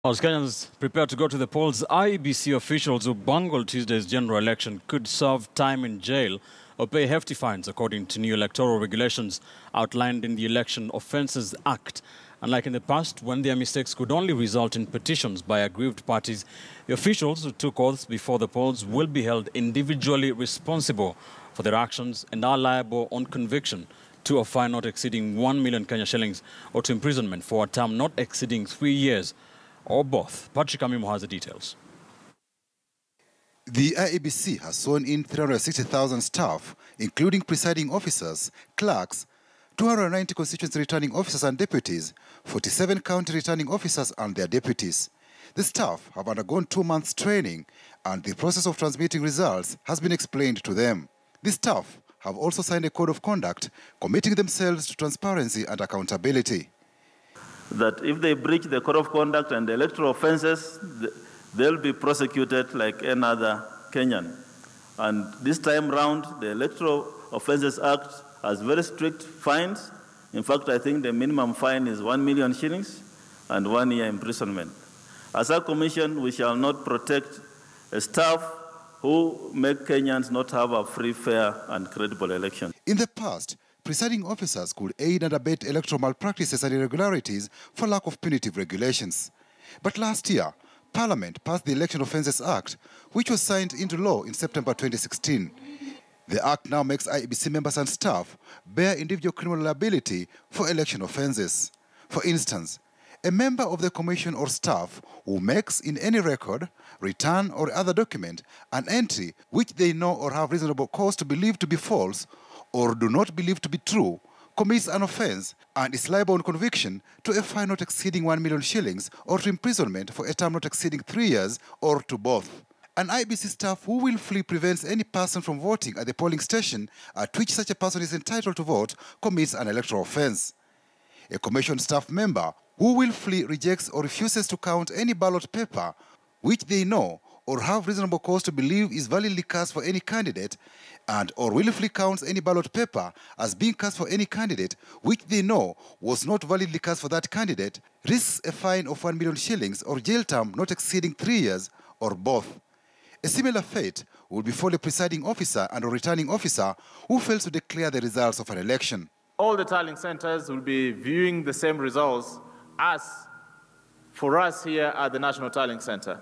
As Kenyans prepare to go to the polls, IEBC officials who bungled Tuesday's general election could serve time in jail or pay hefty fines, according to new electoral regulations outlined in the Election Offences Act. Unlike in the past, when their mistakes could only result in petitions by aggrieved parties, the officials who took oaths before the polls will be held individually responsible for their actions and are liable on conviction to a fine not exceeding 1 million Kenya shillings or to imprisonment for a term not exceeding 3 years. Or both. Patrick Amimo has the details. The IEBC has sworn in 360,000 staff, including presiding officers, clerks, 290 constituency returning officers and deputies, 47 county returning officers and their deputies. The staff have undergone 2 months training and the process of transmitting results has been explained to them. The staff have also signed a code of conduct committing themselves to transparency and accountability. That if they breach the code of conduct and the electoral offences, they'll be prosecuted like any other Kenyan. And this time round, the Electoral Offences Act has very strict fines. In fact, I think the minimum fine is 1 million shillings and 1 year imprisonment. As a commission, we shall not protect a staff who make Kenyans not have a free, fair and credible election. In the past, presiding officers could aid and abet electoral malpractices and irregularities for lack of punitive regulations. But last year, Parliament passed the Election Offences Act, which was signed into law in September 2016. The Act now makes IEBC members and staff bear individual criminal liability for election offences. For instance, a member of the commission or staff who makes in any record, return or other document an entry which they know or have reasonable cause to believe to be false or do not believe to be true, commits an offence and is liable on conviction to a fine not exceeding 1 million shillings or to imprisonment for a term not exceeding 3 years or to both. An IEBC staff who willfully prevents any person from voting at the polling station at which such a person is entitled to vote commits an electoral offence. A commission staff member who willfully rejects or refuses to count any ballot paper which they know or have reasonable cause to believe is validly cast for any candidate and or willfully counts any ballot paper as being cast for any candidate which they know was not validly cast for that candidate risks a fine of 1 million shillings or jail term not exceeding 3 years or both. A similar fate will befall a presiding officer and a returning officer who fails to declare the results of an election. All the tallying centers will be viewing the same results as for us here at the National Tallying Center.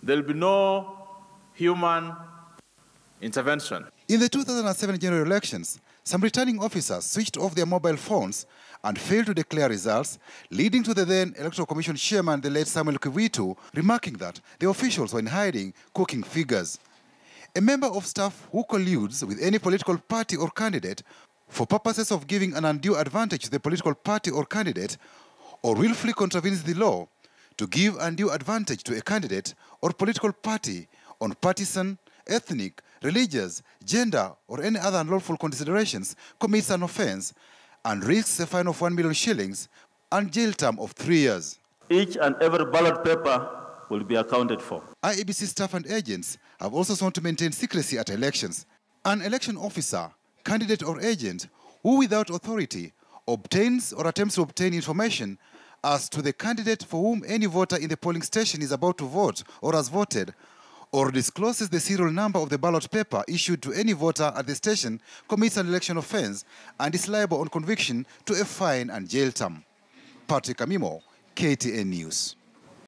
There will be no human intervention. In the 2007 general elections, some returning officers switched off their mobile phones and failed to declare results, leading to the then Electoral Commission chairman, the late Samuel Kiwitu, remarking that the officials were in hiding, cooking figures. A member of staff who colludes with any political party or candidate for purposes of giving an undue advantage to the political party or candidate or willfully contravenes the law to give undue advantage to a candidate or political party on partisan, ethnic, religious, gender, or any other unlawful considerations commits an offence and risks a fine of 1 million shillings and jail term of 3 years. Each and every ballot paper will be accounted for. IEBC staff and agents have also sworn to maintain secrecy at elections. An election officer, candidate or agent who without authority obtains or attempts to obtain information as to the candidate for whom any voter in the polling station is about to vote or has voted, or discloses the serial number of the ballot paper issued to any voter at the station commits an election offence and is liable on conviction to a fine and jail term. Patrick Amimo, KTN News.